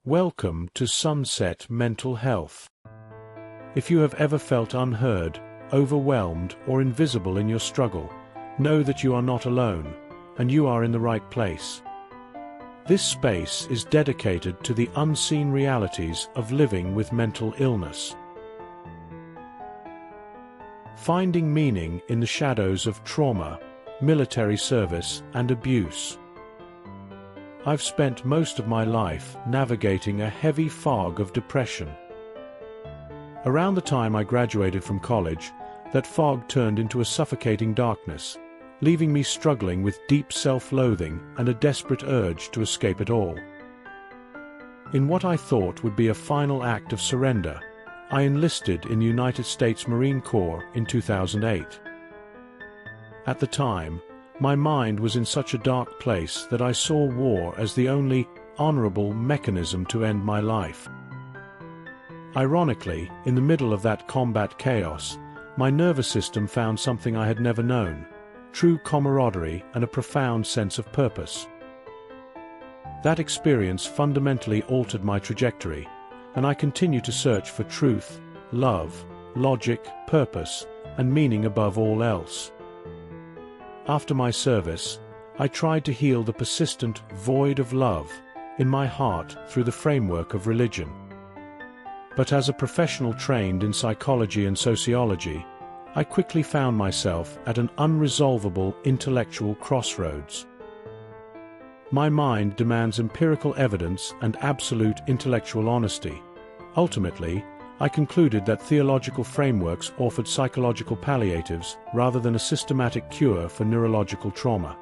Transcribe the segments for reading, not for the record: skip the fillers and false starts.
Welcome to Sunset Mental Health. If you have ever felt unheard, overwhelmed, or invisible in your struggle, know that you are not alone, and you are in the right place. This space is dedicated to the unseen realities of living with mental illness. Finding meaning in the shadows of trauma, military service, and abuse. I've spent most of my life navigating a heavy fog of depression. Around the time I graduated from college, that fog turned into a suffocating darkness, leaving me struggling with deep self-loathing and a desperate urge to escape it all. In what I thought would be a final act of surrender, I enlisted in the United States Marine Corps in 2008. At the time, my mind was in such a dark place that I saw war as the only honorable mechanism to end my life. Ironically, in the middle of that combat chaos, my nervous system found something I had never known: true camaraderie and a profound sense of purpose. That experience fundamentally altered my trajectory, and I continue to search for truth, love, logic, purpose, and meaning above all else. After my service, I tried to heal the persistent void of love in my heart through the framework of religion. But as a professional trained in psychology and sociology, I quickly found myself at an unresolvable intellectual crossroads. My mind demands empirical evidence and absolute intellectual honesty. Ultimately, I concluded that theological frameworks offered psychological palliatives rather than a systematic cure for neurological trauma.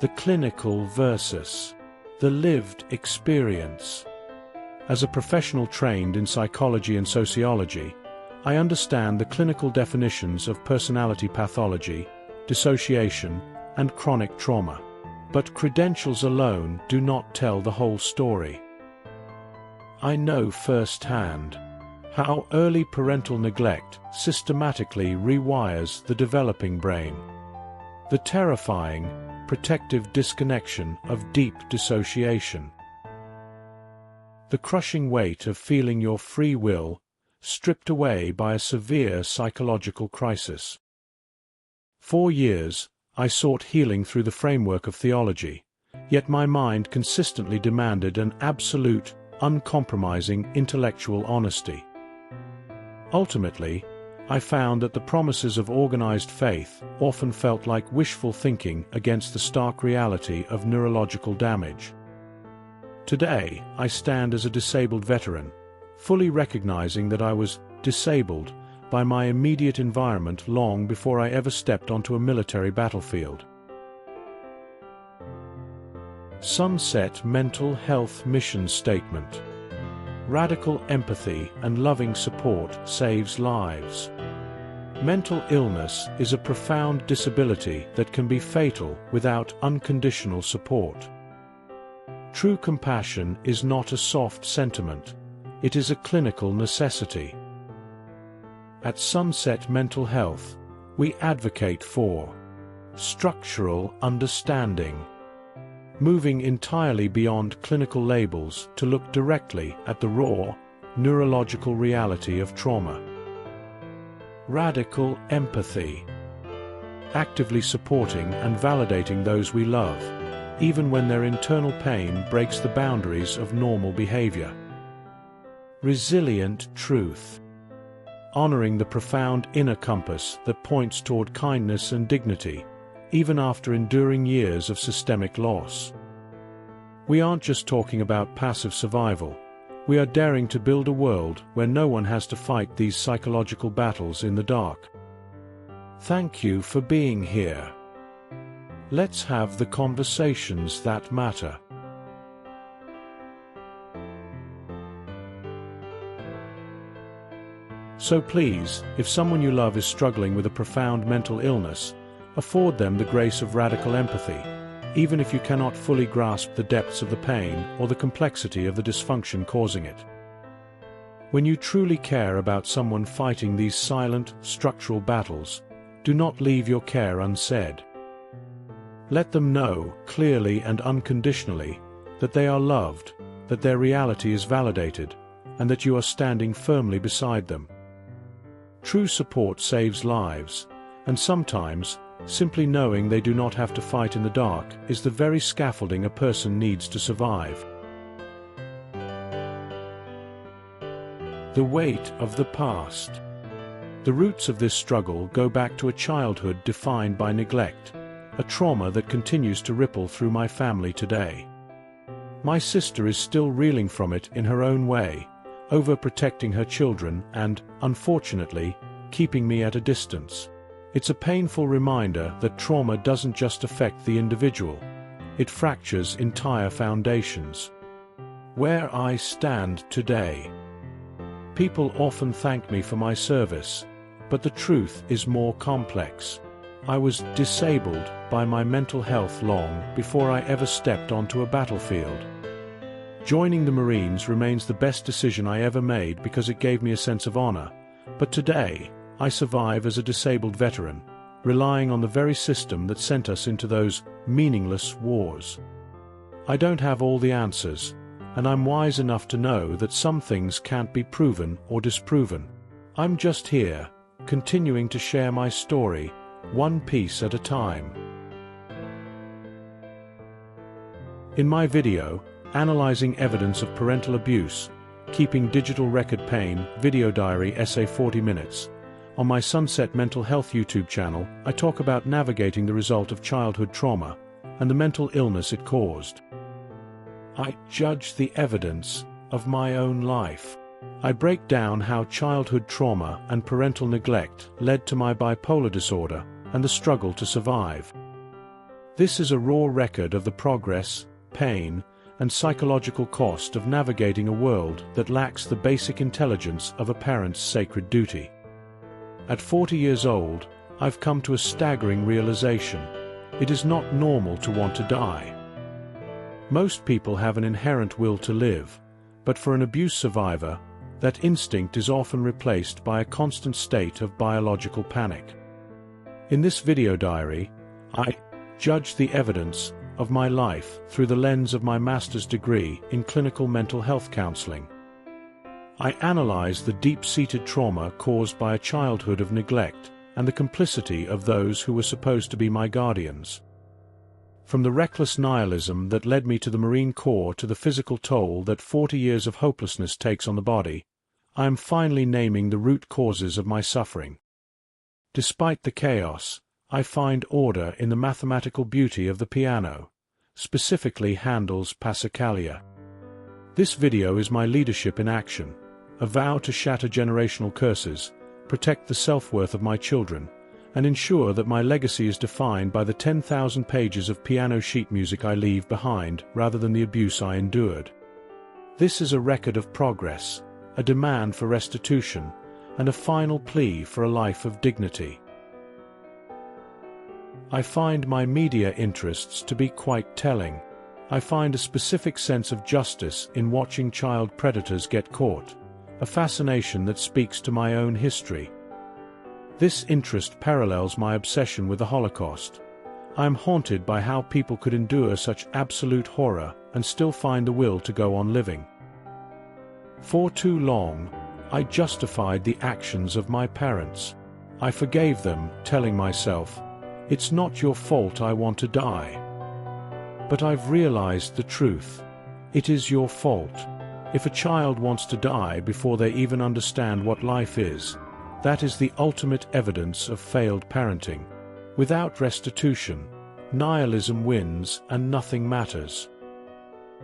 The clinical versus the lived experience. As a professional trained in psychology and sociology, I understand the clinical definitions of personality pathology, dissociation, and chronic trauma. But credentials alone do not tell the whole story. I know firsthand how early parental neglect systematically rewires the developing brain. The terrifying, protective disconnection of deep dissociation. The crushing weight of feeling your free will stripped away by a severe psychological crisis. For years, I sought healing through the framework of theology, yet my mind consistently demanded an absolute, uncompromising intellectual honesty. Ultimately, I found that the promises of organized faith often felt like wishful thinking against the stark reality of neurological damage. Today, I stand as a disabled veteran, fully recognizing that I was disabled by my immediate environment long before I ever stepped onto a military battlefield. Sunset Mental Health Mission Statement. Radical empathy and loving support saves lives. Mental illness is a profound disability that can be fatal without unconditional support. True compassion is not a soft sentiment, it is a clinical necessity. At Sunset Mental Health, we advocate for structural understanding, moving entirely beyond clinical labels to look directly at the raw, neurological reality of trauma. Radical empathy, actively supporting and validating those we love, even when their internal pain breaks the boundaries of normal behavior. Resilient truth, honoring the profound inner compass that points toward kindness and dignity, even after enduring years of systemic loss. We aren't just talking about passive survival, we are daring to build a world where no one has to fight these psychological battles in the dark. Thank you for being here. Let's have the conversations that matter. So please, if someone you love is struggling with a profound mental illness, afford them the grace of radical empathy, even if you cannot fully grasp the depths of the pain or the complexity of the dysfunction causing it. When you truly care about someone fighting these silent, structural battles, do not leave your care unsaid. Let them know, clearly and unconditionally, that they are loved, that their reality is validated, and that you are standing firmly beside them. True support saves lives, and sometimes, simply knowing they do not have to fight in the dark is the very scaffolding a person needs to survive. The weight of the past. The roots of this struggle go back to a childhood defined by neglect, a trauma that continues to ripple through my family today. My sister is still reeling from it in her own way, overprotecting her children and, unfortunately, keeping me at a distance. It's a painful reminder that trauma doesn't just affect the individual, it fractures entire foundations. Where I stand today. People often thank me for my service, but the truth is more complex. I was disabled by my mental health long before I ever stepped onto a battlefield. Joining the Marines remains the best decision I ever made because it gave me a sense of honor, but today, I survive as a disabled veteran, relying on the very system that sent us into those meaningless wars. I don't have all the answers, and I'm wise enough to know that some things can't be proven or disproven. I'm just here, continuing to share my story, one piece at a time. In my video, Analyzing Evidence of Parental Abuse, Keeping Digital Record Pain, Video Diary Essay 40 Minutes, on my Sunset Mental Health YouTube channel, I talk about navigating the result of childhood trauma and the mental illness it caused. I judge the evidence of my own life. I break down how childhood trauma and parental neglect led to my bipolar disorder and the struggle to survive. This is a raw record of the progress, pain, and psychological cost of navigating a world that lacks the basic intelligence of a parent's sacred duty. At 40 years old, I've come to a staggering realization. It is not normal to want to die. Most people have an inherent will to live, but for an abuse survivor, that instinct is often replaced by a constant state of biological panic. In this video diary, I judge the evidence of my life through the lens of my master's degree in clinical mental health counseling. I analyze the deep-seated trauma caused by a childhood of neglect and the complicity of those who were supposed to be my guardians. From the reckless nihilism that led me to the Marine Corps to the physical toll that 40 years of hopelessness takes on the body, I am finally naming the root causes of my suffering. Despite the chaos, I find order in the mathematical beauty of the piano, specifically Handel's Passacaglia. This video is my leadership in action, a vow to shatter generational curses, protect the self-worth of my children, and ensure that my legacy is defined by the 10,000 pages of piano sheet music I leave behind rather than the abuse I endured. This is a record of progress, a demand for restitution, and a final plea for a life of dignity. I find my media interests to be quite telling. I find a specific sense of justice in watching child predators get caught, a fascination that speaks to my own history. This interest parallels my obsession with the Holocaust. I am haunted by how people could endure such absolute horror and still find the will to go on living. For too long, I justified the actions of my parents. I forgave them, telling myself, "It's not your fault I want to die." But I've realized the truth. It is your fault. If a child wants to die before they even understand what life is, that is the ultimate evidence of failed parenting. Without restitution, nihilism wins and nothing matters.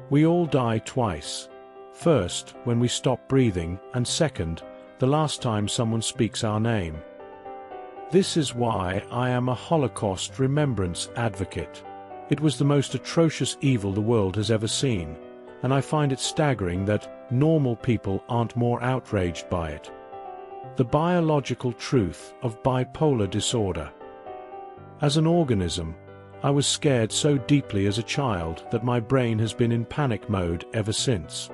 We all die twice. First, when we stop breathing, and second, the last time someone speaks our name. This is why I am a Holocaust remembrance advocate. It was the most atrocious evil the world has ever seen, and I find it staggering that normal people aren't more outraged by it. The biological truth of bipolar disorder. As an organism, I was scared so deeply as a child that my brain has been in panic mode ever since.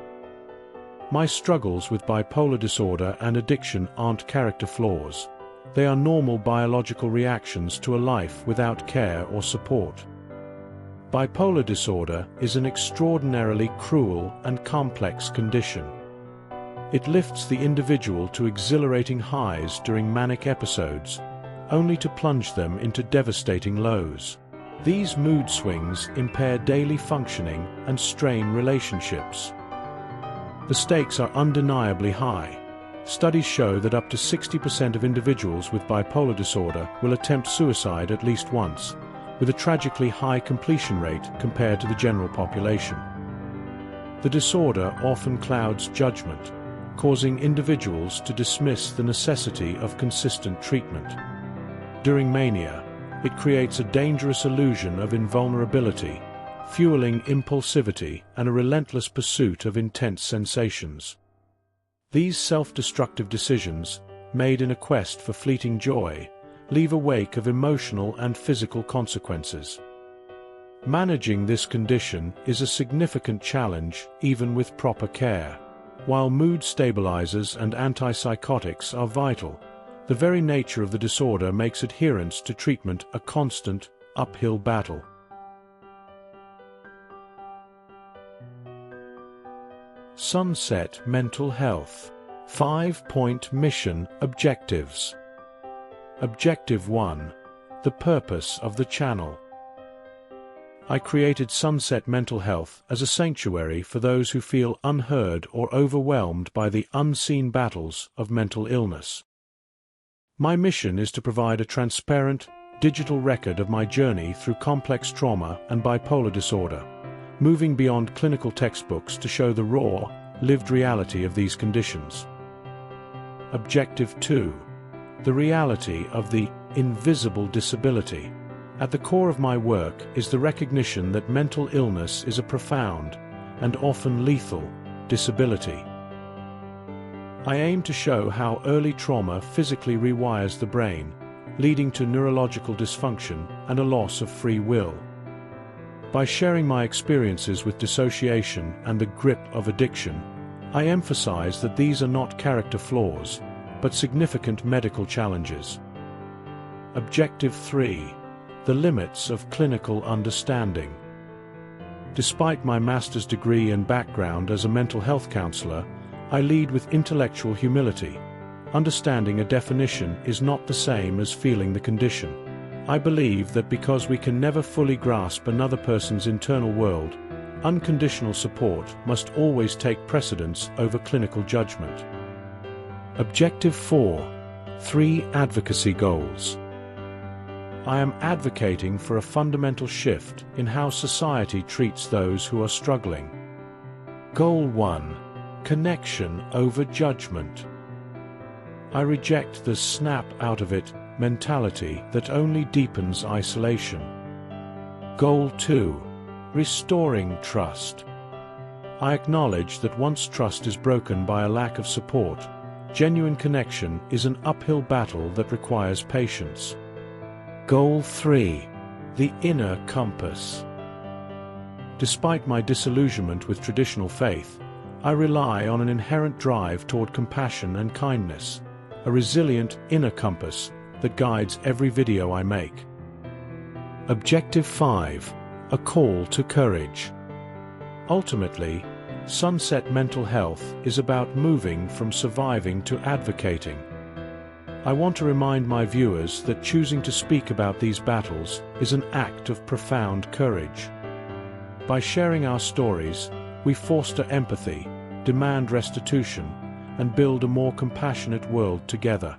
My struggles with bipolar disorder and addiction aren't character flaws. They are normal biological reactions to a life without care or support. Bipolar disorder is an extraordinarily cruel and complex condition. It lifts the individual to exhilarating highs during manic episodes, only to plunge them into devastating lows. These mood swings impair daily functioning and strain relationships. The stakes are undeniably high. Studies show that up to 60% of individuals with bipolar disorder will attempt suicide at least once, with a tragically high completion rate compared to the general population. The disorder often clouds judgment, causing individuals to dismiss the necessity of consistent treatment. During mania, it creates a dangerous illusion of invulnerability, fueling impulsivity and a relentless pursuit of intense sensations. These self-destructive decisions, made in a quest for fleeting joy, leave a wake of emotional and physical consequences. Managing this condition is a significant challenge even with proper care. While mood stabilizers and antipsychotics are vital, the very nature of the disorder makes adherence to treatment a constant, uphill battle. Sunset Mental Health. 5-point mission objectives. Objective 1. The purpose of the channel. I created Sunset Mental Health as a sanctuary for those who feel unheard or overwhelmed by the unseen battles of mental illness. My mission is to provide a transparent, digital record of my journey through complex trauma and bipolar disorder, moving beyond clinical textbooks to show the raw, lived reality of these conditions. Objective 2. The reality of the invisible disability. At the core of my work is the recognition that mental illness is a profound, and often lethal, disability. I aim to show how early trauma physically rewires the brain, leading to neurological dysfunction and a loss of free will. By sharing my experiences with dissociation and the grip of addiction, I emphasize that these are not character flaws, but significant medical challenges. Objective 3. The limits of clinical understanding. Despite my master's degree and background as a mental health counselor, I lead with intellectual humility. Understanding a definition is not the same as feeling the condition. I believe that because we can never fully grasp another person's internal world, unconditional support must always take precedence over clinical judgment. Objective 4. 3 advocacy goals. I am advocating for a fundamental shift in how society treats those who are struggling. Goal 1. Connection over judgment. I reject the snap out of it mentality that only deepens isolation. Goal 2. Restoring trust. I acknowledge that once trust is broken by a lack of support, genuine connection is an uphill battle that requires patience. Goal 3. The inner compass. Despite my disillusionment with traditional faith, I rely on an inherent drive toward compassion and kindness, a resilient inner compass that guides every video I make. Objective 5. A call to courage. Ultimately, Sunset Mental Health is about moving from surviving to advocating. I want to remind my viewers that choosing to speak about these battles is an act of profound courage. By sharing our stories, we foster empathy, demand restitution, and build a more compassionate world together.